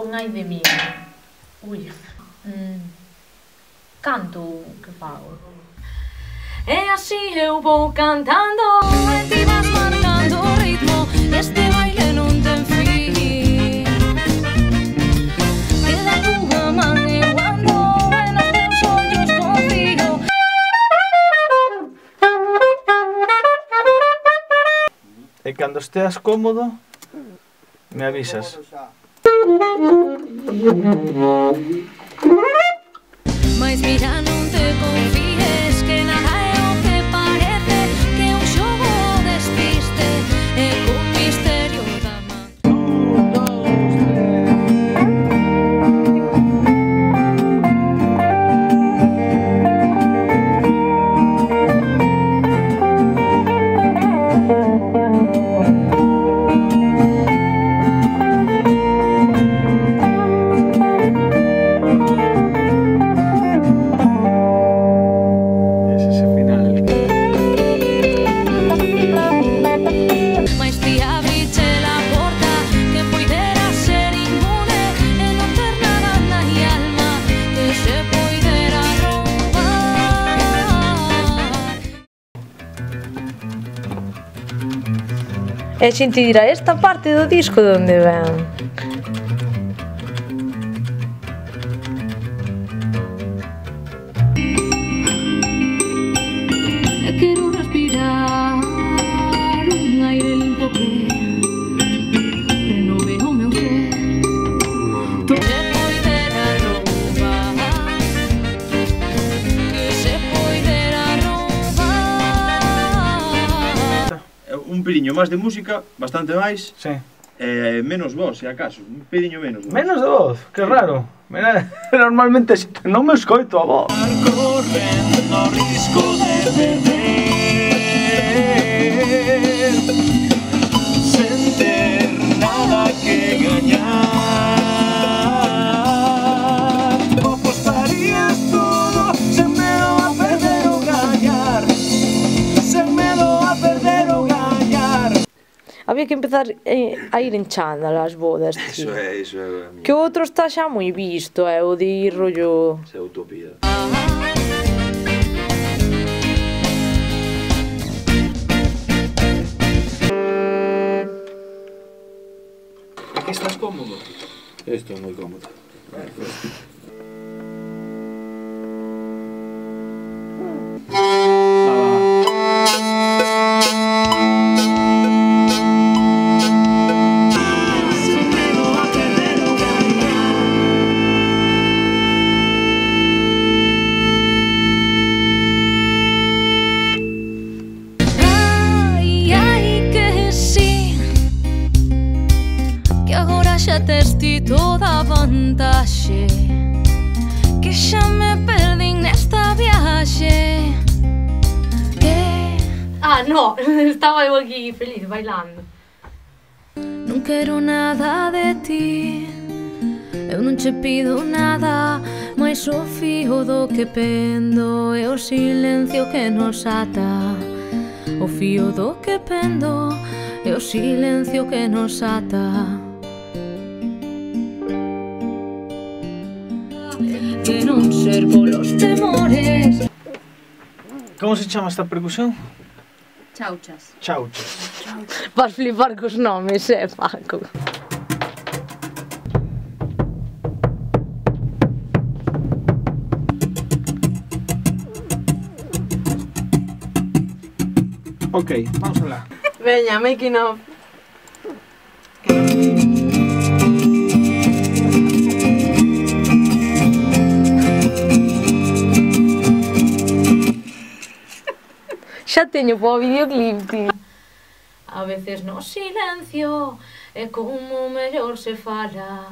un ai de mí. Ui. Canto que fago. E así eu vou cantando e ti vas marcando o ritmo. Este baile non ten fin. Queda a túa man iguando e nos teus ollos confío. E cando esteas cómodo, me avisas. Mais mira, non te confíes, que nada é o que parece, que un xogo despiste e con misterio da man. E a xente dirá, esta parte do disco de onde ven? Quero respirar un aire limpo que renove o meu ser. Que poidera roubar, que se poidera roubar. Un pediño máis de música, bastante máis. Sí. Menos voz, se acaso. Un pediño menos voz. Menos de voz, que raro. Normalmente non me escoito a voz. Correndo o risco de perder, sen ter nada que gañar. Apostarías todo sen medo a perder ou gañar, sen medo a perder ou gañar. Había que empezar a ir en chándal ás bodas, tío. Eso é a Que o outro está xa moi visto, o de ir rollo... Esa é utopía. Aquí estás cómodo? Estou moi cómodo. Xa tes ti toda a vantaxe, que xa me perdín nesta viaxe. No, estaba eu aquí feliz bailando. Non quero nada de ti, eu non che pido nada, mais o fío do que pendo é o silencio que nos ata. O fío do que pendo é o silencio que nos ata. De non ser polos temores. Como se chama esta percusión? Chauchas. Chauchas. Vas flipar cos nomes, Paco. Ok, vamos alá. Veña, making of. Xa teño po videoclip, tío. A veces no silencio é como mellor se fala.